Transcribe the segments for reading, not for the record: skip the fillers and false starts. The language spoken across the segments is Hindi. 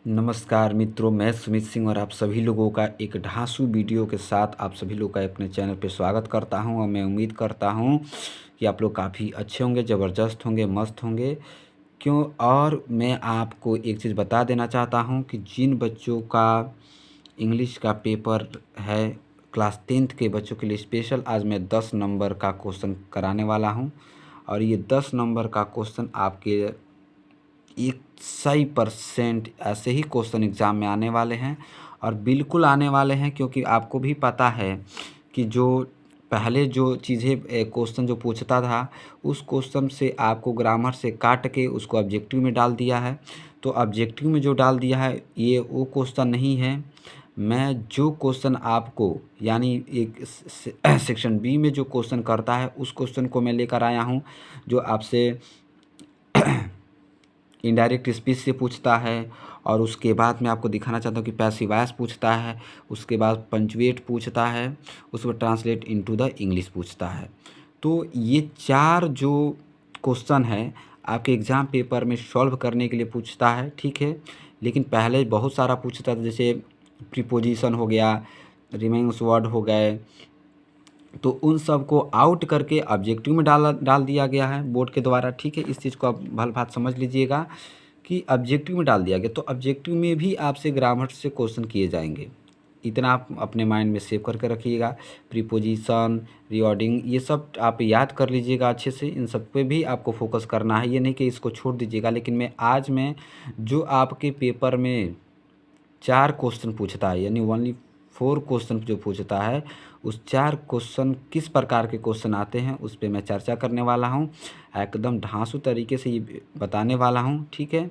नमस्कार मित्रों, मैं सुमित सिंह और आप सभी लोगों का एक ढाँसू वीडियो के साथ आप सभी लोग का अपने चैनल पे स्वागत करता हूं और मैं उम्मीद करता हूं कि आप लोग काफ़ी अच्छे होंगे, ज़बरदस्त होंगे, मस्त होंगे। क्यों और मैं आपको एक चीज़ बता देना चाहता हूं कि जिन बच्चों का इंग्लिश का पेपर है क्लास 10th के बच्चों के लिए स्पेशल आज मैं 10 नंबर का क्वेश्चन कराने वाला हूँ और ये 10 नंबर का क्वेश्चन आपके 100% ऐसे ही क्वेश्चन एग्ज़ाम में आने वाले हैं और बिल्कुल आने वाले हैं, क्योंकि आपको भी पता है कि जो पहले जो चीज़ें क्वेश्चन जो पूछता था उस क्वेश्चन से आपको ग्रामर से काट के उसको ऑब्जेक्टिव में डाल दिया है। तो ऑब्जेक्टिव में जो डाल दिया है ये वो क्वेश्चन नहीं है। मैं जो क्वेश्चन आपको यानी एक सेक्शन बी में जो क्वेश्चन करता है उस क्वेश्चन को मैं लेकर आया हूँ, जो आपसे इनडायरेक्ट स्पीच से पूछता है। और उसके बाद मैं आपको दिखाना चाहता हूँ कि पैसिव वॉइस पूछता है, उसके बाद पंचुएट पूछता है, उसको ट्रांसलेट इनटू द इंग्लिश पूछता है। तो ये 4 जो क्वेश्चन है आपके एग्ज़ाम पेपर में सॉल्व करने के लिए पूछता है, ठीक है। लेकिन पहले बहुत सारा पूछता था, जैसे प्रीपोजिशन हो गया, रिमेनिंग्स वर्ड हो गए, तो उन सब को आउट करके ऑब्जेक्टिव में डाल दिया गया है बोर्ड के द्वारा, ठीक है। इस चीज़ को आप भल भात समझ लीजिएगा कि ऑब्जेक्टिव में डाल दिया गया, तो ऑब्जेक्टिव में भी आपसे ग्रामर से क्वेश्चन किए जाएंगे। इतना आप अपने माइंड में सेव करके रखिएगा। प्रीपोजिशन, रिवॉर्डिंग, ये सब आप याद कर लीजिएगा अच्छे से। इन सब पे भी आपको फोकस करना है, ये नहीं कि इसको छोड़ दीजिएगा। लेकिन मैं जो आपके पेपर में 4 क्वेश्चन पूछता है, यानी ओनली 4 क्वेश्चन जो पूछता है, उस 4 क्वेश्चन किस प्रकार के क्वेश्चन आते हैं उस पे मैं चर्चा करने वाला हूँ। एकदम ढाँसू तरीके से ये बताने वाला हूँ, ठीक है।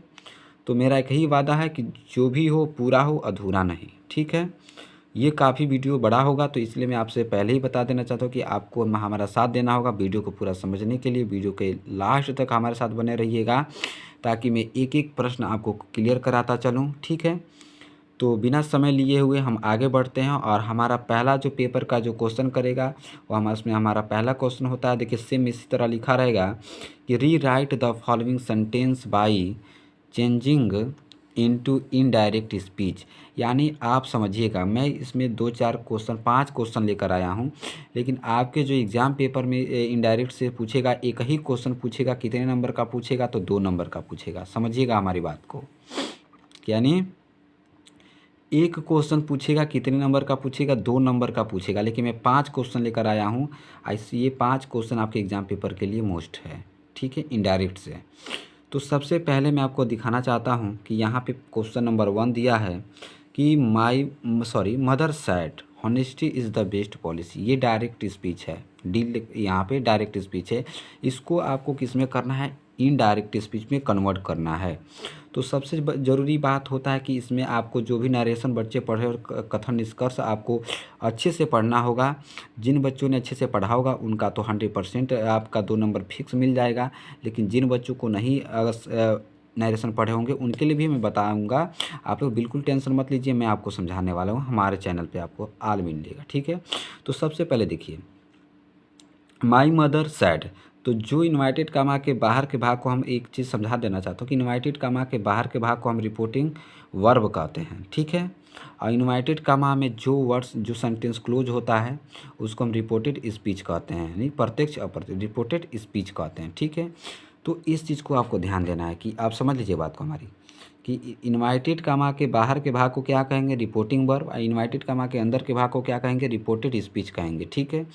तो मेरा एक ही वादा है कि जो भी हो पूरा हो, अधूरा नहीं, ठीक है। ये काफ़ी वीडियो बड़ा होगा, तो इसलिए मैं आपसे पहले ही बता देना चाहता हूँ कि आपको हमारा साथ देना होगा वीडियो को पूरा समझने के लिए। वीडियो के लास्ट तक हमारे साथ बने रहिएगा ताकि मैं एक एक प्रश्न आपको क्लियर कराता चलूँ, ठीक है। तो बिना समय लिए हुए हम आगे बढ़ते हैं और हमारा पहला जो पेपर का जो क्वेश्चन करेगा वो उसमें हमारा पहला क्वेश्चन होता है। देखिए सेम इसी तरह लिखा रहेगा कि री right the following sentence by changing into indirect speech. यानी आप समझिएगा, मैं इसमें 2-4 क्वेश्चन 5 क्वेश्चन लेकर आया हूँ, लेकिन आपके जो एग्ज़ाम पेपर में इनडायरेक्ट से पूछेगा, एक ही क्वेश्चन पूछेगा, कितने नंबर का पूछेगा, तो 2 नंबर का पूछेगा। समझिएगा हमारी बात को, यानी एक क्वेश्चन पूछेगा, कितने नंबर का पूछेगा, 2 नंबर का पूछेगा। लेकिन मैं 5 क्वेश्चन लेकर आया हूँ, ऐसे ये 5 क्वेश्चन आपके एग्ज़ाम पेपर के लिए मोस्ट है, ठीक है, इनडायरेक्ट से। तो सबसे पहले मैं आपको दिखाना चाहता हूँ कि यहाँ पे क्वेश्चन नंबर 1 दिया है कि mother sad honesty is the best policy. ये डायरेक्ट स्पीच है, डील यहाँ पे डायरेक्ट स्पीच है। इसको आपको किस में करना है, इनडायरेक्ट स्पीच में कन्वर्ट करना है। तो सबसे ज़रूरी बात होता है कि इसमें आपको जो भी नरेशन बच्चे पढ़े और कथन निष्कर्ष आपको अच्छे से पढ़ना होगा। जिन बच्चों ने अच्छे से पढ़ा होगा उनका तो 100% आपका 2 नंबर फिक्स मिल जाएगा। लेकिन जिन बच्चों को नहीं नरेशन पढ़े होंगे उनके लिए भी मैं बताऊंगा। आप लोग बिल्कुल टेंशन मत लीजिए, मैं आपको समझाने वाला हूँ। हमारे चैनल पे आपको आल मिलेगा, ठीक है। तो सबसे पहले देखिए माई मदर सैड। तो जो इन्वाइटेड कामा के बाहर के भाग को हम एक चीज़ समझा देना चाहता हूँ कि इन्वाइटेड कामा के बाहर के भाग को हम रिपोर्टिंग वर्ब कहते हैं, ठीक है। और इन्वाइटेड कामा में जो वर्ड्स जो सेंटेंस क्लोज होता है उसको हम रिपोर्टेड स्पीच कहते हैं, यानी प्रत्यक्ष अप्रत्यक्ष रिपोर्टेड स्पीच कहते हैं, ठीक है। तो इस चीज़ को आपको ध्यान देना है कि आप समझ लीजिए बात को हमारी, कि इन्वाइटेड कामा के बाहर के भाग को क्या कहेंगे, रिपोर्टिंग वर्ब, और इन्वाइटेड कामा के अंदर के भाग को क्या कहेंगे, रिपोर्टेड स्पीच कहेंगे, ठीक है।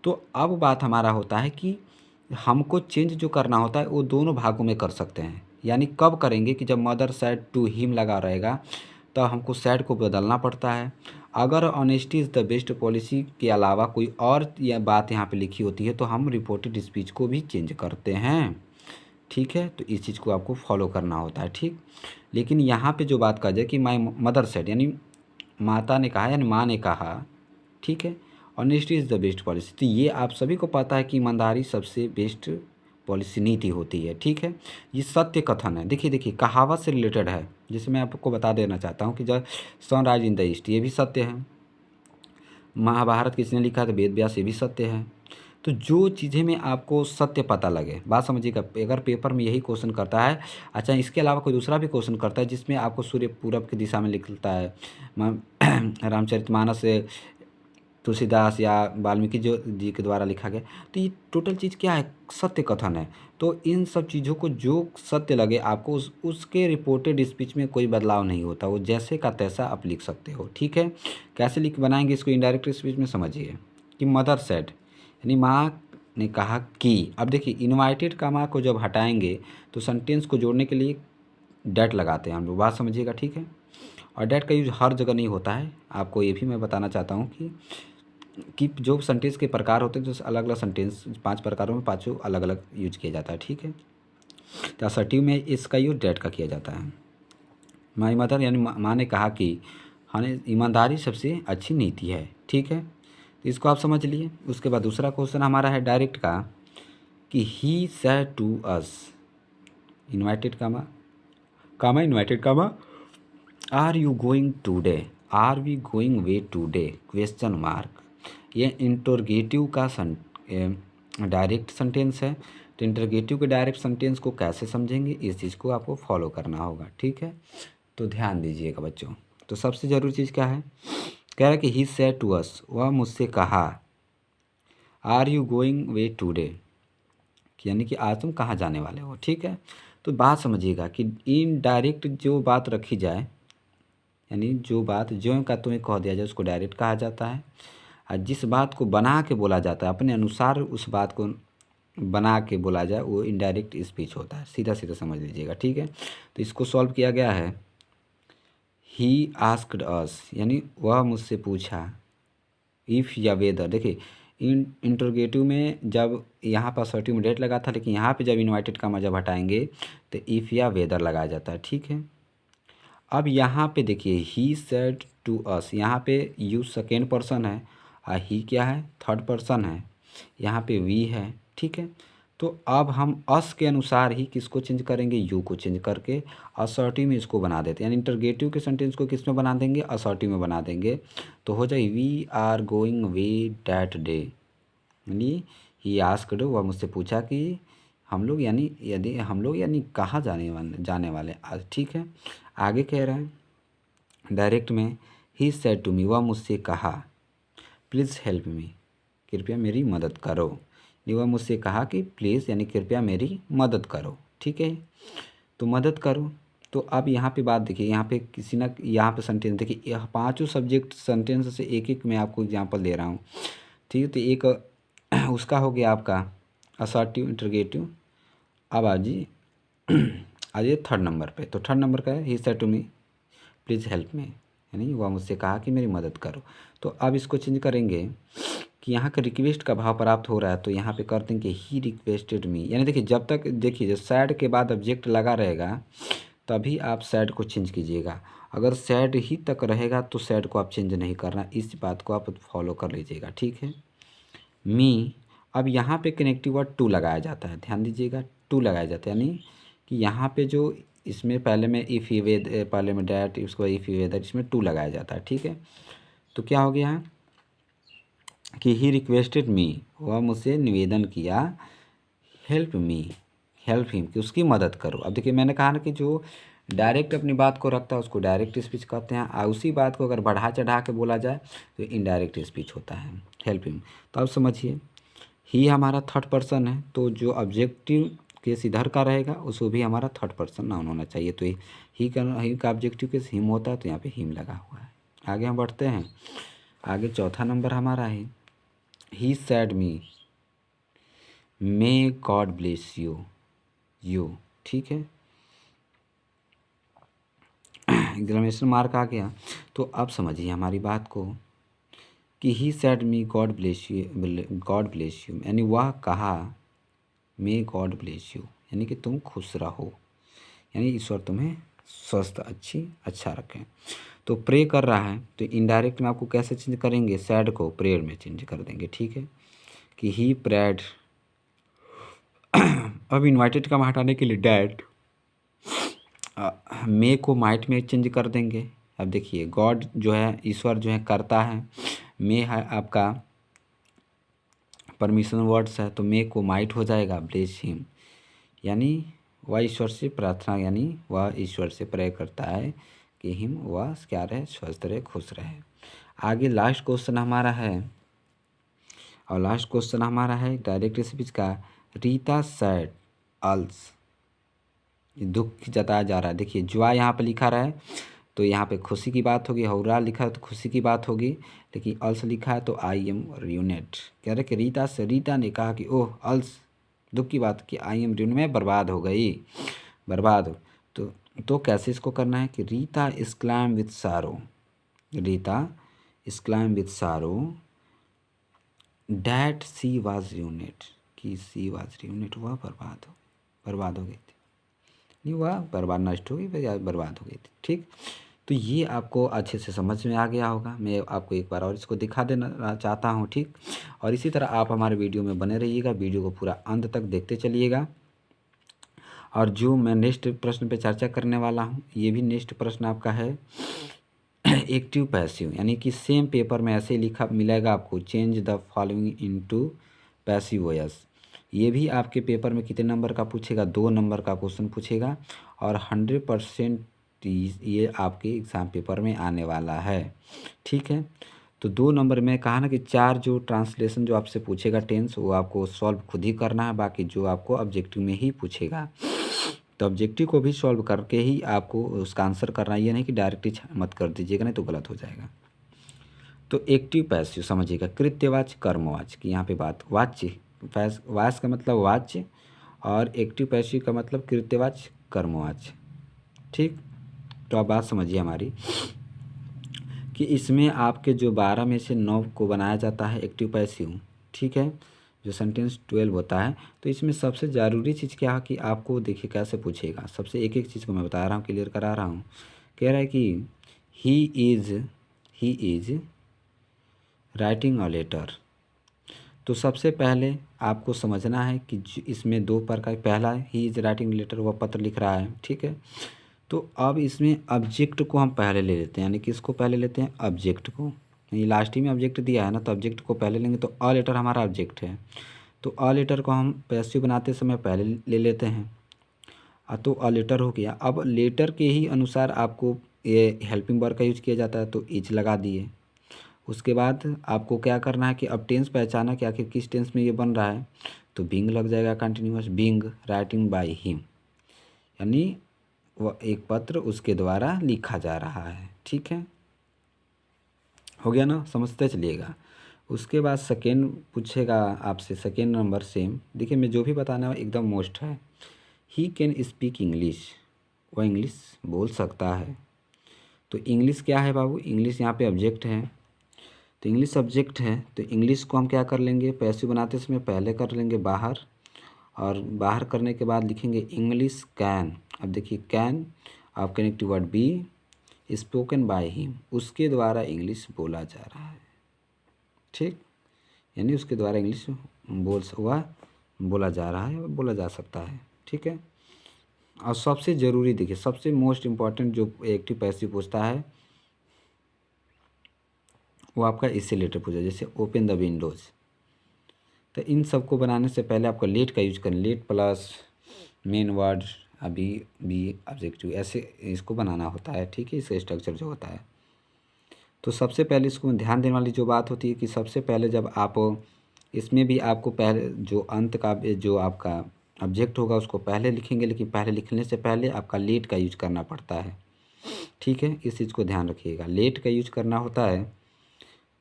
तो अब बात हमारा होता है कि हमको चेंज जो करना होता है वो दोनों भागों में कर सकते हैं। यानी कब करेंगे कि जब मदर सैड टू हिम लगा रहेगा तो हमको सैड को बदलना पड़ता है। अगर honesty is the best policy के अलावा कोई और यह बात यहाँ पे लिखी होती है तो हम रिपोर्टेड स्पीच को भी चेंज करते हैं, ठीक है। तो इस चीज़ को आपको फॉलो करना होता है, ठीक। लेकिन यहाँ पे जो बात कहा जाए कि माई मदर सैड यानी माता ने कहा, यानी माँ ने कहा, ठीक है, honesty is the best policy. तो ये आप सभी को पता है कि ईमानदारी सबसे बेस्ट पॉलिसी नीति होती है, ठीक है। ये सत्य कथन है। देखिए कहावत से रिलेटेड है। जैसे मैं आपको बता देना चाहता हूँ कि जब सनराइज इन द ईस्ट, ये भी सत्य है। महाभारत किसने लिखा था, वेद व्यास, ये भी सत्य है। तो जो चीज़ें में आपको सत्य पता लगे, बात समझिएगा। अगर पेपर में यही क्वेश्चन करता है, अच्छा इसके अलावा कोई दूसरा भी क्वेश्चन करता है जिसमें आपको सूर्य पूरब की दिशा में लिखता है, रामचरितमानस से तुलसीदास या वाल्मीकि जो जी के द्वारा लिखा गया, तो ये टोटल चीज़ क्या है, सत्य कथन है। तो इन सब चीज़ों को जो सत्य लगे आपको, उसके रिपोर्टेड स्पीच में कोई बदलाव नहीं होता, वो जैसे का तैसा आप लिख सकते हो, ठीक है। कैसे लिख बनाएंगे इसको इनडायरेक्ट स्पीच में, समझिए कि मदर सेड, यानी माँ ने कहा कि। अब देखिए इनवाइटेड का माँ को जब हटाएंगे तो सेंटेंस को जोड़ने के लिए डैट लगाते हैं हम लोग, बात समझिएगा, ठीक है। और डैट का यूज हर जगह नहीं होता है, आपको ये भी मैं बताना चाहता हूँ कि जो सेंटेंस के प्रकार होते हैं, जो अलग अलग सेंटेंस 5 प्रकारों में पाँचों अलग अलग यूज किया जाता है, ठीक है। तो असर्टिव में इसका यूज डैट का किया जाता है। माई मदर यानी माँ ने कहा कि हमें ईमानदारी सबसे अच्छी नीति है, ठीक है। तो इसको आप समझ लिए। उसके बाद दूसरा क्वेश्चन हमारा है डायरेक्ट का कि he said to us, inverted comma inverted comma, are you going today, are we going way today, question mark. ये इंटरोगेटिव का डायरेक्ट सेंटेंस है। तो इंटरोगेटिव के डायरेक्ट सेंटेंस को कैसे समझेंगे, इस चीज़ को आपको फॉलो करना होगा, ठीक है। तो ध्यान दीजिएगा बच्चों। तो सबसे ज़रूरी चीज़ क्या है, कह रहा है कि ही सेड टू अस, वह मुझसे कहा, are you going way today, यानी कि आज तुम कहाँ जाने वाले हो, ठीक है। तो बात समझिएगा कि इनडायरेक्ट जो बात रखी जाए, यानी जो बात ज्यों का तुम्हें कह दिया जाए उसको डायरेक्ट कहा जाता है। और जिस बात को बना के बोला जाता है, अपने अनुसार उस बात को बना के बोला जाए, वो इनडायरेक्ट स्पीच होता है, सीधा सीधा समझ लीजिएगा, ठीक है। तो इसको सॉल्व किया गया है, ही आस्क्ड अस, यानी वह मुझसे पूछा, इफ़ या वेदर। देखिए इंटरोगेटिव में जब यहाँ पर असर्टिव में डेट लगा था, लेकिन यहाँ पे जब इन्वाइटेड का जब हटाएंगे तो इफ़ या वेदर लगाया जाता है, ठीक है। अब यहाँ पे देखिए ही सेड टू अस, यहाँ पे यू सेकेंड पर्सन है और ही क्या है, थर्ड पर्सन है, यहाँ पे वी है, ठीक है। तो अब हम अस के अनुसार ही किसको चेंज करेंगे, यू को चेंज करके असर्टिव में इसको बना देते हैं, यानी इंटरगेटिव के सेंटेंस को किस में बना देंगे, असर्टिव में बना देंगे। तो हो जाए we are going way that day, यानी ही आस्क्ड, वह मुझसे पूछा कि हम लोग, यानी यदि हम लोग यानी कहाँ जाने वाले आज, ठीक है। आगे कह रहे हैं डायरेक्ट में, ही सेड टू मी, वह मुझसे कहा, प्लीज़ हेल्प मी, कृपया मेरी मदद करो। वह मुझसे कहा कि प्लीज़ यानी कृपया मेरी मदद करो, ठीक है। तो मदद करो। तो अब यहाँ पे बात देखिए, यहाँ पे किसी ना यहाँ पे सेंटेंस देखिए, यह पांचों सब्जेक्ट सेंटेंस से एक एक मैं आपको एग्जांपल दे रहा हूँ, ठीक है। तो एक उसका हो गया आपका असर्टिव इंटरोगेटिव। अब आइए थर्ड नंबर पे। तो थर्ड नंबर का है he said to me please help me, यानी वह मुझसे कहा कि मेरी मदद करो। तो अब इसको चेंज करेंगे कि यहाँ का रिक्वेस्ट का भाव प्राप्त हो रहा है, तो यहाँ पे कर देंगे ही रिक्वेस्टेड मी, यानी देखिए जब तक देखिए जब सैड के बाद ऑब्जेक्ट लगा रहेगा तभी आप सैड को चेंज कीजिएगा। अगर सैड ही तक रहेगा तो सैड को आप चेंज नहीं करना, इस बात को आप फॉलो कर लीजिएगा, ठीक है। मी, अब यहाँ पे कनेक्टिव वर्ड टू लगाया जाता है, ध्यान दीजिएगा, टू लगाया जाता है, यानी कि यहाँ पे जो इसमें पहले में इफ़ ही वेद, पहले में डैट, उसको इफ़ ही वेदर, इसमें टू लगाया जाता है, ठीक है। तो क्या हो गया कि ही रिक्वेस्टेड मी, वह मुझसे निवेदन किया, हेल्प मी, हेल्प हिम, कि उसकी मदद करो। अब देखिए मैंने कहा ना कि जो डायरेक्ट अपनी बात को रखता है उसको डायरेक्ट स्पीच कहते हैं, और उसी बात को अगर बढ़ा चढ़ा के बोला जाए तो इनडायरेक्ट स्पीच होता है, हेल्प हिम। तो अब समझिए ही हमारा थर्ड पर्सन है, तो जो ऑब्जेक्टिव केस इधर का रहेगा उसको भी हमारा थर्ड पर्सन नाउन होना चाहिए। तो ही का ऑब्जेक्टिव केस हिम होता है, तो यहाँ पे हिम लगा हुआ है। आगे हम बढ़ते हैं। आगे चौथा नंबर हमारा है he said me may God bless you, ठीक है। एक्सक्लेमेशन मार्क आ गया। तो अब समझिए हमारी बात को कि he said me God bless you, यानी वह कहा मे गॉड ब्लेस यू, यानी कि तुम खुश रहो, यानी ईश्वर तुम्हें स्वस्थ अच्छा रखें। तो प्रे कर रहा है, तो इनडायरेक्ट में आपको कैसे चेंज करेंगे, सैड को प्रेयर में चेंज कर देंगे, ठीक है, कि ही प्रेड। अब इन्वाइटेड का हटाने के लिए डैड, मे को माइट में चेंज कर देंगे। अब देखिए गॉड जो है, ईश्वर जो है करता है, मे है आपका परमिशन वर्ड्स है तो मे को माइट हो जाएगा ब्लेस हिम, यानी वह ईश्वर से प्रार्थना, यानी वह ईश्वर से प्रे करता है कि हिम वह क्या रहे, स्वस्थ रहे, खुश रहे। आगे लास्ट क्वेश्चन हमारा है, और लास्ट क्वेश्चन हमारा है डायरेक्ट स्पीच का। रीता सैड अल्स, दुख जताया जा रहा है। देखिए जुआ यहाँ पे लिखा रहा है तो यहाँ पे खुशी की बात होगी, हौरा लिखा है तो खुशी की बात होगी, लेकिन अल्स लिखा है तो आई एम रियूनेट। कह रहे कि रीता से, रीता ने कहा कि ओह अल्स, दुख की बात कि आई एम रियून में बर्बाद हो गई, बर्बाद हो। तो कैसे इसको करना है कि रीता एक्सक्लाइम विथ सारो, रीता एक्सक्लाइम विथ सारो डैट सी वाज रियूनेट, कि सी वाज रियूनेट, वह बर्बाद हो गई थी, नहीं वह बर्बाद, नष्ट हो गई या बर्बाद हो गई थी। ठीक, तो ये आपको अच्छे से समझ में आ गया होगा। मैं आपको एक बार और इसको दिखा देना चाहता हूँ। ठीक, और इसी तरह आप हमारे वीडियो में बने रहिएगा, वीडियो को पूरा अंत तक देखते चलिएगा। और जो मैं नेक्स्ट प्रश्न पे चर्चा करने वाला हूँ, ये भी नेक्स्ट प्रश्न आपका है एक्टिव पैसिव, यानी कि सेम पेपर में ऐसे लिखा मिलेगा आपको, change the following into passive voice. ये भी आपके पेपर में कितने नंबर का पूछेगा, 2 नंबर का क्वेश्चन पूछेगा, और 100% ये आपके एग्ज़ाम पेपर में आने वाला है। ठीक है, तो 2 नंबर में कहा ना कि 4 जो ट्रांसलेशन जो आपसे पूछेगा टेंस, वो आपको सॉल्व खुद ही करना है, बाकी जो आपको ऑब्जेक्टिव में ही पूछेगा तो ऑब्जेक्टिव को भी सॉल्व करके ही आपको उसका आंसर करना है। ये नहीं कि डायरेक्टली मत कर दीजिएगा, नहीं तो गलत हो जाएगा। तो एक्टिव पैसिव समझिएगा, कृत्यवाच्य कर्मवाच्य की यहाँ पे बात, वाच्य वाच्य का मतलब वाच्य, और एक्टिव पैसिव का मतलब कृत्यवाच्य कर्मवाच्य। ठीक, तो आप बात समझिए हमारी कि इसमें आपके जो 12 में से 9 को बनाया जाता है एक्टिव पैसिव। ठीक है, जो सेंटेंस 12 होता है, तो इसमें सबसे ज़रूरी चीज़ क्या है कि आपको देखिए कैसे पूछेगा। सबसे एक एक चीज़ को मैं बता रहा हूँ, क्लियर करा रहा हूँ। कह रहा है कि he is writing a letter. तो सबसे पहले आपको समझना है कि इसमें 2 प्रकार, पहला ही इज़ राइटिंग लेटर, वह पत्र लिख रहा है। ठीक है, तो अब इसमें ऑब्जेक्ट को हम पहले ले लेते हैं, यानी कि इसको पहले लेते हैं ऑब्जेक्ट को, ये लास्ट ही में ऑब्जेक्ट दिया है ना, तो ऑब्जेक्ट को पहले लेंगे। तो अ लेटर हमारा ऑब्जेक्ट है, तो अ लेटर को हम पैसिव बनाते समय पहले ले लेते हैं। तो अ लेटर हो गया। अब लेटर के ही अनुसार आपको ये हेल्पिंग वर्ब का यूज किया जाता है, तो इज लगा दिए। उसके बाद आपको क्या करना है कि अब टेंस पहचाना कि आखिर किस टेंस में ये बन रहा है, तो बीइंग लग जाएगा continuous, being writing by him, यानी वह एक पत्र उसके द्वारा लिखा जा रहा है। ठीक है, हो गया ना, समझते चलिएगा। उसके बाद सेकेंड पूछेगा आपसे, सेकेंड नंबर सेम। देखिए मैं जो भी बताना है एकदम मोस्ट है। ही कैन स्पीक इंग्लिश, वह इंग्लिश बोल सकता है। तो इंग्लिश क्या है बाबू, इंग्लिश यहाँ पे ऑब्जेक्ट है, तो इंग्लिश सब्जेक्ट है, तो इंग्लिश को हम क्या कर लेंगे, पैसिव बनाते समय पहले कर लेंगे बाहर, और बाहर करने के बाद लिखेंगे इंग्लिश कैन। अब देखिए कैन, आप connective word be spoken by him, उसके द्वारा इंग्लिश बोला जा रहा है। ठीक, यानी उसके द्वारा इंग्लिश बोला जा रहा है और बोला जा सकता है। ठीक है, और सबसे ज़रूरी देखिए, सबसे मोस्ट इम्पॉर्टेंट जो एक्टिव पैसिव पूछता है वो आपका इससे रिलेटेड पूछा, जैसे ओपन द विंडोज़। तो इन सब को बनाने से पहले आपका लेट का यूज करें, लेट प्लस मेन वर्ड अभी बी ऑब्जेक्टिव, ऐसे इसको बनाना होता है। ठीक है, इसका स्ट्रक्चर जो होता है। तो सबसे पहले इसको ध्यान देने वाली जो बात होती है कि सबसे पहले जब आप इसमें भी आपको पहले जो अंत का जो आपका ऑब्जेक्ट होगा उसको पहले लिखेंगे, लेकिन पहले लिखने से पहले आपका लेट का यूज करना पड़ता है। ठीक है, इस चीज़ को ध्यान रखिएगा, लेट का यूज करना होता है।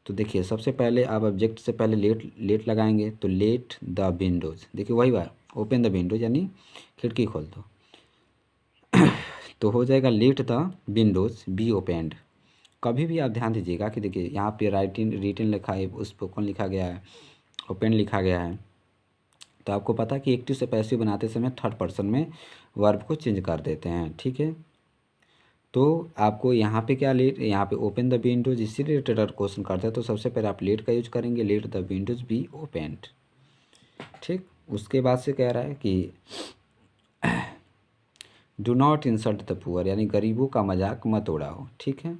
तो देखिए सबसे पहले आप ऑब्जेक्ट से पहले लेट लगाएंगे, तो लेट द विंडोज़, देखिए वही बात, ओपन द विंडोज यानी खिड़की खोल दो तो हो जाएगा let the Windows be opened. कभी भी आप ध्यान दीजिएगा कि देखिए यहाँ पे रिटन लिखा है, स्पोकन लिखा गया है, ओपन लिखा गया है, तो आपको पता है कि एक्टिव से पैसिव बनाते समय थर्ड पर्सन में वर्ब को चेंज कर देते हैं। ठीक है, तो आपको यहाँ पे क्या लेट, यहाँ पे ओपन द विंडोज इसी रिलेटेड अगर क्वेश्चन करते हैं तो सबसे पहले आप लेट का यूज करेंगे, let the Windows be opened. ठीक, उसके बाद से कह रहा है कि do not insult the poor, यानी गरीबों का मजाक मत उड़ाओ। ठीक है,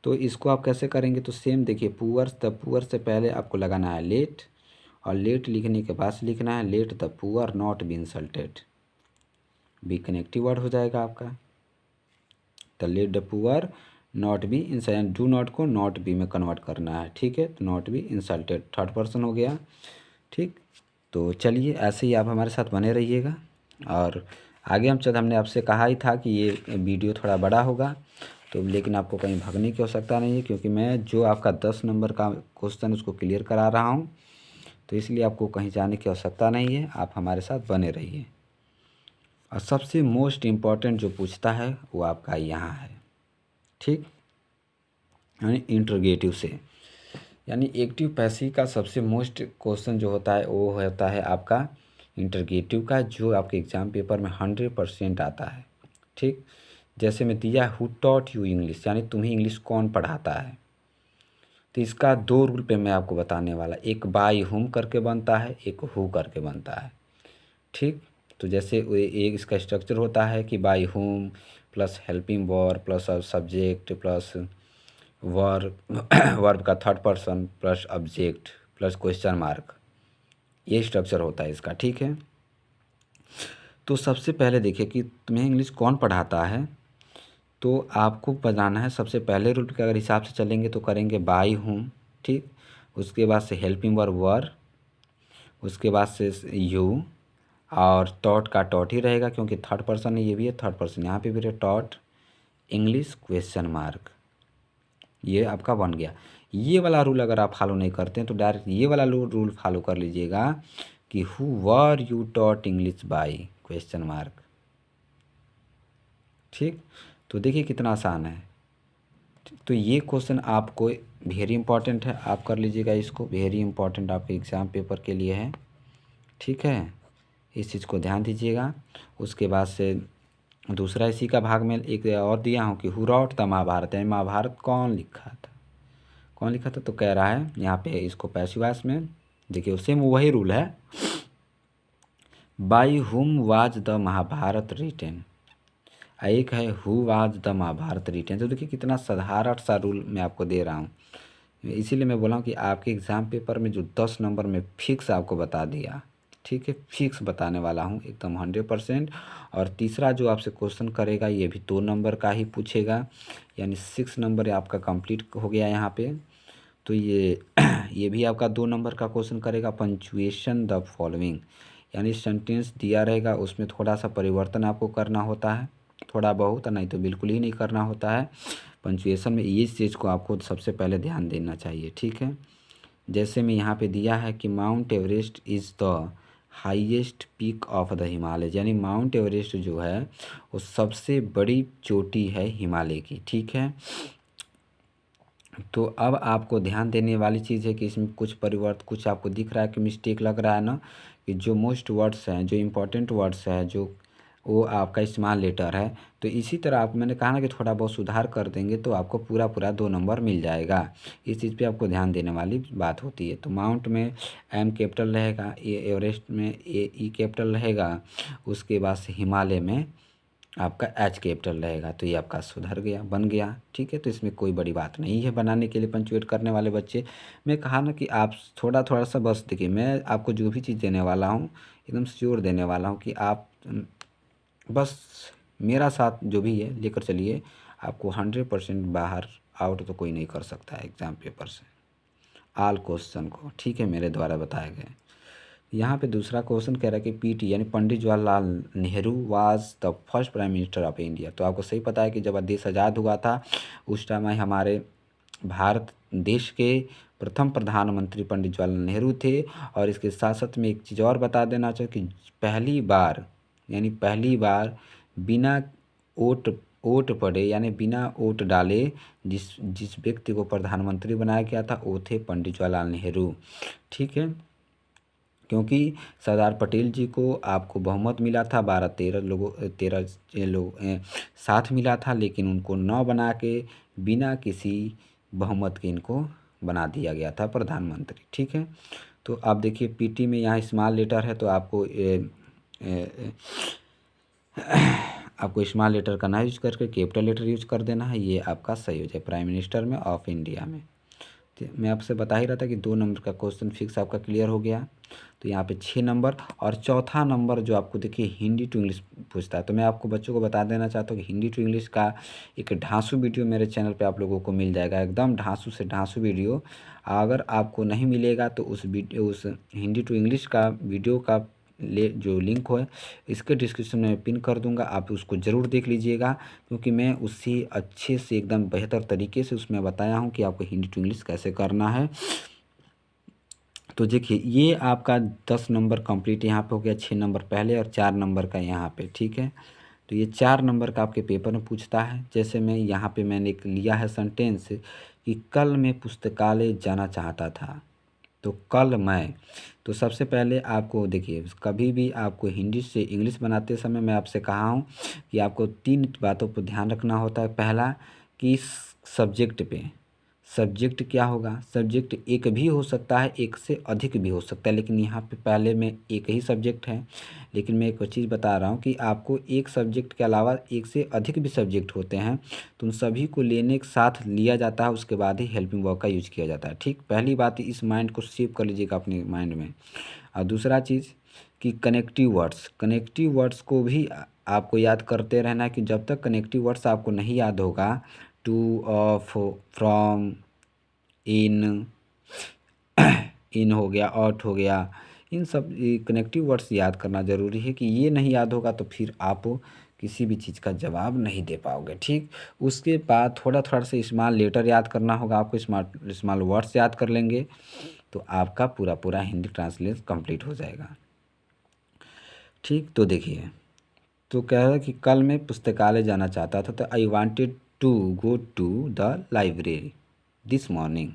तो इसको आप कैसे करेंगे, तो सेम देखिए पुअर, द पुअर से पहले आपको लगाना है लेट, और लेट लिखने के बाद लिखना है let the poor not be insulted, be connective word हो जाएगा आपका। The let the poor not be insulted, do not को नॉट बी में कन्वर्ट करना है, ठीक है। तो not be insulted third person हो गया, ठीक। तो चलिए ऐसे ही आप हमारे साथ बने रहिएगा। और आगे हमने आपसे कहा ही था कि ये वीडियो थोड़ा बड़ा होगा, तो लेकिन आपको कहीं भागने की आवश्यकता नहीं है, क्योंकि मैं जो आपका 10 नंबर का क्वेश्चन उसको क्लियर करा रहा हूँ, तो इसलिए आपको कहीं जाने की आवश्यकता नहीं है, आप हमारे साथ बने रहिए। और सबसे मोस्ट इम्पॉर्टेंट जो पूछता है वो आपका यहाँ है, ठीक, यानी इंट्रोगेटिव से, यानी एक्टिव पैसिव का सबसे मोस्ट क्वेश्चन जो होता है वो होता है आपका इंटरगेटिव का, जो आपके एग्ज़ाम पेपर में 100% आता है, ठीक। जैसे मैं दिया हु टॉट यू इंग्लिश, यानी तुम्हें इंग्लिश कौन पढ़ाता है। तो इसका 2 रूल पे मैं आपको बताने वाला, एक बाय हुम करके बनता है, एक हु करके बनता है, ठीक। तो जैसे एक इसका स्ट्रक्चर होता है कि by whom plus helping verb plus subject plus verb verb का third person plus object plus question mark, ये स्ट्रक्चर होता है इसका, ठीक है। तो सबसे पहले देखिए कि तुम्हें इंग्लिश कौन पढ़ाता है, तो आपको बताना है सबसे पहले रूल के अगर हिसाब से चलेंगे तो करेंगे बाय हुम, ठीक। उसके बाद से हेल्पिंग वर्ब वर, उसके बाद से यू, और टॉट का टॉट ही रहेगा क्योंकि थर्ड पर्सन है, ये भी है थर्ड पर्सन, यहाँ पे भी है टॉट इंग्लिश क्वेश्चन मार्क, ये आपका बन गया। ये वाला रूल अगर आप फॉलो नहीं करते हैं तो डायरेक्ट ये वाला रूल फॉलो कर लीजिएगा कि who were you taught English by question mark, ठीक। तो देखिए कितना आसान है। तो ये क्वेश्चन आपको वेरी इंपॉर्टेंट है, आप कर लीजिएगा इसको, वेरी इंपॉर्टेंट आपके एग्ज़ाम पेपर के लिए है, ठीक है, इस चीज़ को ध्यान दीजिएगा। उसके बाद से दूसरा इसी का भाग में एक और दिया हूँ कि हु रॉट द महाभारत, यानी महाभारत कौन लिखा था, कौन लिखा था। तो कह रहा है यहाँ पे इसको पैसिव वॉइस में देखिए, सेम वही रूल है, by whom was the Mahabharata written, एक है who was the Mahabharata written. तो देखिए कितना साधारण सा रूल मैं आपको दे रहा हूँ, इसीलिए मैं बोला हूँ कि आपके एग्ज़ाम पेपर में जो 10 नंबर में फिक्स आपको बता दिया, ठीक है, फिक्स बताने वाला हूँ एकदम 100%। और तीसरा जो आपसे क्वेश्चन करेगा ये भी 2 नंबर का ही पूछेगा, यानी 6 नंबर आपका कंप्लीट हो गया यहाँ पे। तो ये भी आपका 2 नंबर का क्वेश्चन करेगा, पंचुएशन द फॉलोइंग, यानी सेंटेंस दिया रहेगा उसमें थोड़ा सा परिवर्तन आपको करना होता है, थोड़ा बहुत, नहीं तो बिल्कुल ही नहीं करना होता है। पंचुएशन में इस चीज़ को आपको सबसे पहले ध्यान देना चाहिए, ठीक है। जैसे मैं यहाँ पे दिया है कि mount Everest is the highest peak of the Himalaya, यानी माउंट एवरेस्ट जो है वो सबसे बड़ी चोटी है हिमालय की, ठीक है। तो अब आपको ध्यान देने वाली चीज़ है कि इसमें कुछ कुछ आपको दिख रहा है कि मिस्टेक लग रहा है ना, कि जो मोस्ट वर्ड्स हैं, जो इम्पोर्टेंट वर्ड्स हैं, जो वो आपका स्मॉल लेटर है, तो इसी तरह आप, मैंने कहा ना कि थोड़ा बहुत सुधार कर देंगे तो आपको पूरा 2 नंबर मिल जाएगा। इस चीज़ पे आपको ध्यान देने वाली बात होती है। तो माउंट में एम कैपिटल रहेगा, एवरेस्ट में ए ई कैपिटल रहेगा, उसके बाद से हिमालय में आपका एच कैपिटल रहेगा। तो ये आपका सुधर गया, बन गया, ठीक है। तो इसमें कोई बड़ी बात नहीं है बनाने के लिए, पंचुएट करने वाले बच्चे। मैं कहा ना कि आप थोड़ा सा बस देखिए, मैं आपको जो भी चीज़ देने वाला हूँ एकदम श्योर देने वाला हूँ कि आप बस मेरा साथ जो भी है लेकर चलिए, आपको 100% बाहर आउट तो कोई नहीं कर सकता है एग्ज़ाम पेपर से, ऑल क्वेश्चन को, ठीक है, मेरे द्वारा बताए गए। यहाँ पे दूसरा क्वेश्चन कह रहा है कि पीटी यानी Pandit Jawaharlal Nehru was the first prime minister of India. तो आपको सही पता है कि जब देश आज़ाद हुआ था उस टाइम हमारे भारत देश के प्रथम प्रधानमंत्री पंडित जवाहरलाल नेहरू थे। और इसके साथ साथ में एक चीज़ और बता देना चाहिए कि पहली बार बिना वोट पड़े, यानी बिना वोट डाले जिस व्यक्ति को प्रधानमंत्री बनाया गया था वो थे पंडित जवाहरलाल नेहरू, ठीक है। क्योंकि सरदार पटेल जी को आपको बहुमत मिला था, 13 लोग साथ मिला था, लेकिन उनको 9 बना के बिना किसी बहुमत के इनको बना दिया गया था प्रधानमंत्री, ठीक है। तो आप देखिए पीटी में यहाँ स्मॉल लेटर है, तो आपको स्मॉल लेटर का ना यूज करके कैपिटल लेटर यूज कर देना है, ये आपका सही हो जाए प्राइम मिनिस्टर में ऑफ इंडिया में। मैं आपसे बता ही रहा था कि 2 नंबर का क्वेश्चन फिक्स आपका क्लियर हो गया। तो यहाँ पे 6 नंबर और चौथा नंबर जो आपको देखिए हिंदी टू इंग्लिश पूछता है। तो मैं आपको बच्चों को बता देना चाहता हूँ कि हिंदी टू इंग्लिश का एक ढांसू वीडियो मेरे चैनल पे आप लोगों को मिल जाएगा, एकदम ढांसू से ढांसू वीडियो। अगर आपको नहीं मिलेगा तो उस हिंदी टू इंग्लिश का वीडियो का जो लिंक है इसके डिस्क्रिप्शन में पिन कर दूंगा, आप उसको ज़रूर देख लीजिएगा, क्योंकि मैं उससे अच्छे से एकदम बेहतर तरीके से उसमें बताया हूँ कि आपको हिंदी टू इंग्लिश कैसे करना है। तो देखिए ये आपका 10 नंबर कंप्लीट यहाँ पे हो गया, 6 नंबर पहले और 4 नंबर का यहाँ पे, ठीक है। तो ये 4 नंबर का आपके पेपर में पूछता है। जैसे मैं यहाँ पे मैंने एक लिया है सेंटेंस कि कल मैं पुस्तकालय जाना चाहता था। तो कल मैं, तो सबसे पहले आपको देखिए कभी भी आपको हिंदी से इंग्लिश बनाते समय मैं आपसे कहा हूँ कि आपको 3 बातों पर ध्यान रखना होता है। पहला कि सब्जेक्ट पे, सब्जेक्ट क्या होगा, सब्जेक्ट एक भी हो सकता है, एक से अधिक भी हो सकता है, लेकिन यहाँ पे पहले में एक ही सब्जेक्ट है। लेकिन मैं एक चीज़ बता रहा हूँ कि आपको एक सब्जेक्ट के अलावा एक से अधिक भी सब्जेक्ट होते हैं, तो उन सभी को लेने के साथ लिया जाता है, उसके बाद ही हेल्पिंग वर्ब का यूज किया जाता है। ठीक, पहली बात इस माइंड को सेव कर लीजिएगा अपने माइंड में। और दूसरा चीज़ कि कनेक्टिव वर्ड्स, कनेक्टिव वर्ड्स को भी आपको याद करते रहना है कि जब तक कनेक्टिव वर्ड्स आपको नहीं याद होगा, टू, ऑफ, फ्रॉम, इन इन हो गया, आउट हो गया, इन सब कनेक्टिव वर्ड्स याद करना ज़रूरी है कि ये नहीं याद होगा तो फिर आप किसी भी चीज़ का जवाब नहीं दे पाओगे। ठीक, उसके बाद थोड़ा थोड़ा से स्मॉल लेटर याद करना होगा आपको, स्मॉल वर्ड्स याद कर लेंगे तो आपका पूरा पूरा हिंदी ट्रांसलेशन कंप्लीट हो जाएगा। ठीक, तो देखिए, तो कह रहा है कि कल मैं पुस्तकालय जाना चाहता था, तो I wanted to go to the library this morning,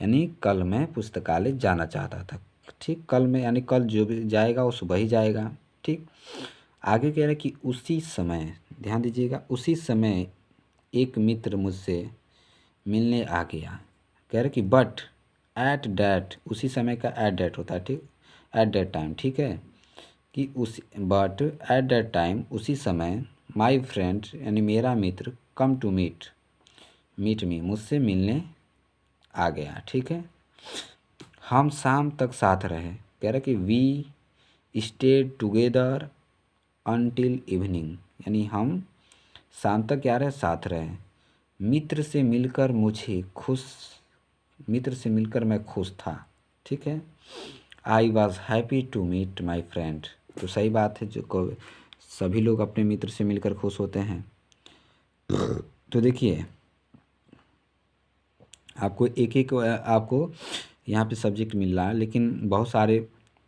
यानी कल मैं पुस्तकालय जाना चाहता था। ठीक, कल में यानी कल जो भी जाएगा वो सुबह ही जाएगा। ठीक, आगे कह रहा है कि उसी समय, ध्यान दीजिएगा, उसी समय एक मित्र मुझसे मिलने आ गया। कह रहा है कि बट एट डैट, उसी समय का एट डैट होता है। ठीक, एट डैट टाइम, ठीक है, कि उसी, बट एट डैट टाइम, उसी समय, माई फ्रेंड यानी मेरा मित्र, कम टू मीट मी, मुझसे मिलने आ गया। ठीक है, हम शाम तक साथ रहे। कह रहा कि we stayed together until evening, यानी हम शाम तक क्या रहे, साथ रहे। मित्र से मिलकर मैं खुश था। ठीक है, I was happy to meet my friend. तो सही बात है, जो सभी लोग अपने मित्र से मिलकर खुश होते हैं। तो देखिए आपको एक एक आपको यहाँ पे सब्जेक्ट मिल रहा है, लेकिन बहुत सारे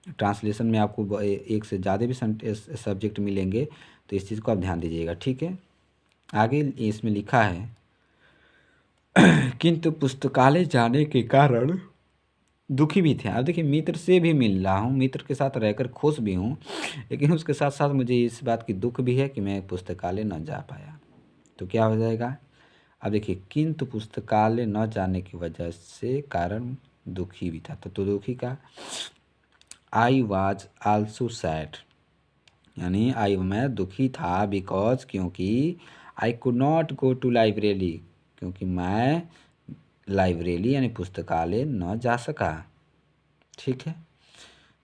ट्रांसलेशन में आपको एक से ज़्यादा भी सब्जेक्ट मिलेंगे, तो इस चीज़ को आप ध्यान दीजिएगा। ठीक है, आगे इसमें लिखा है किंतु पुस्तकालय जाने के कारण दुखी भी थे। अब देखिए मित्र से भी मिल रहा हूँ, मित्र के साथ रहकर खुश भी हूँ, लेकिन उसके साथ साथ मुझे इस बात की दुख भी है कि मैं पुस्तकालय न जा पाया। तो क्या हो जाएगा, अब देखिए किंतु पुस्तकालय न जाने की वजह से कारण दुखी भी था, तो दुखी का आई वाज आल्सो सैड, यानी मैं दुखी था, बिकॉज क्योंकि I could not go to library, क्योंकि मैं लाइब्रेरी यानी पुस्तकालय न जा सका। ठीक है,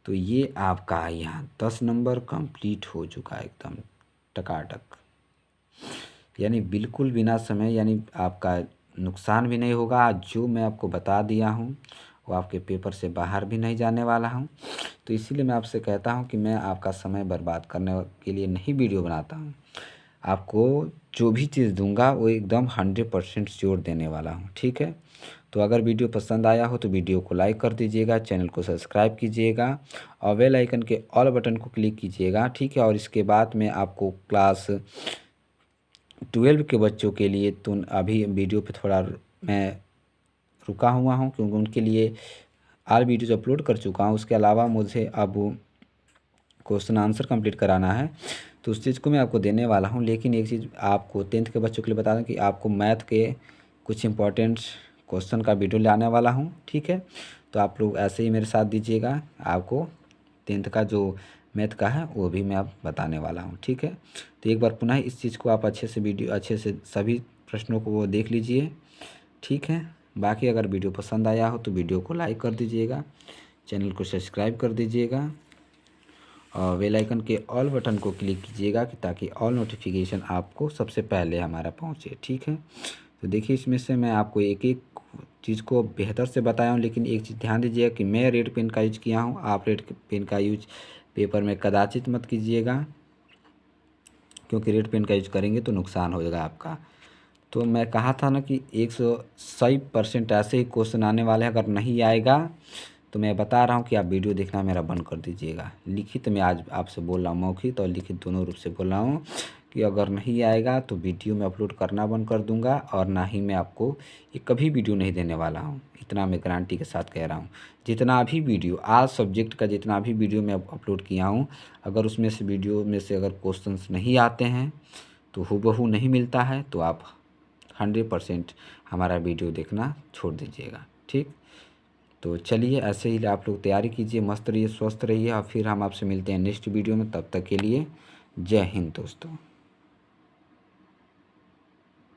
तो ये आपका यहाँ 10 नंबर कंप्लीट हो चुका है एकदम टकाटक, यानी बिल्कुल बिना समय, यानी आपका नुकसान भी नहीं होगा। जो मैं आपको बता दिया हूँ वो आपके पेपर से बाहर भी नहीं जाने वाला हूँ। तो इसीलिए मैं आपसे कहता हूँ कि मैं आपका समय बर्बाद करने के लिए नहीं वीडियो बनाता हूँ, आपको जो भी चीज़ दूंगा वो एकदम 100% श्योर देने वाला हूँ। ठीक है, तो अगर वीडियो पसंद आया हो तो वीडियो को लाइक कर दीजिएगा, चैनल को सब्सक्राइब कीजिएगा और बेल आइकन के ऑल बटन को क्लिक कीजिएगा। ठीक है, और इसके बाद में आपको क्लास 12 के बच्चों के लिए तो अभी वीडियो पे थोड़ा मैं रुका हुआ हूँ, क्योंकि उनके लिए आल वीडियोज अपलोड कर चुका हूँ। उसके अलावा मुझे अब क्वेश्चन आंसर कंप्लीट कराना है, तो उस चीज़ को मैं आपको देने वाला हूँ। लेकिन एक चीज़ आपको 10th के बच्चों के लिए बता दें कि आपको मैथ के कुछ इंपॉर्टेंट क्वेश्चन का वीडियो लाने वाला हूँ। ठीक है, तो आप लोग ऐसे ही मेरे साथ दीजिएगा, आपको 10th का जो मैथ का है वो भी मैं आप बताने वाला हूँ। ठीक है, तो एक बार पुनः इस चीज़ को आप अच्छे से सभी प्रश्नों को वो देख लीजिए। ठीक है। बाकी अगर वीडियो पसंद आया हो तो वीडियो को लाइक कर दीजिएगा, चैनल को सब्सक्राइब कर दीजिएगा और बेल आइकन के ऑल बटन को क्लिक कीजिएगा कि ताकि ऑल नोटिफिकेशन आपको सबसे पहले हमारा पहुंचे। ठीक है, तो देखिए इसमें से मैं आपको एक एक चीज़ को बेहतर से बताया हूँ, लेकिन एक चीज़ ध्यान दीजिएगा कि मैं रेड पेन का यूज किया हूँ, आप रेड पेन का यूज पेपर में कदाचित मत कीजिएगा, क्योंकि रेड पेन का यूज करेंगे तो नुकसान हो जाएगा आपका। तो मैं कहा था ना कि 100% ऐसे ही क्वेश्चन आने वाले हैं, अगर नहीं आएगा तो मैं बता रहा हूँ कि आप वीडियो देखना मेरा बंद कर दीजिएगा। लिखित मैं आज आपसे बोल रहा हूँ, मौखिक और लिखित दोनों रूप से बोल रहा हूँ कि अगर नहीं आएगा तो वीडियो मैं अपलोड करना बंद कर दूंगा और ना ही मैं आपको ये कभी वीडियो नहीं देने वाला हूँ। इतना मैं गारंटी के साथ कह रहा हूँ। जितना भी वीडियो आज सब्जेक्ट का जितना भी वीडियो मैं अपलोड किया हूँ, अगर उसमें से वीडियो में से अगर क्वेश्चंस नहीं आते हैं तो हूबहू नहीं मिलता है तो आप 100% हमारा वीडियो देखना छोड़ दीजिएगा। ठीक, तो चलिए ऐसे ही आप लोग तैयारी कीजिए, मस्त रहिए, स्वस्थ रहिए और फिर हम आपसे मिलते हैं नेक्स्ट वीडियो में। तब तक के लिए जय हिंद दोस्तों।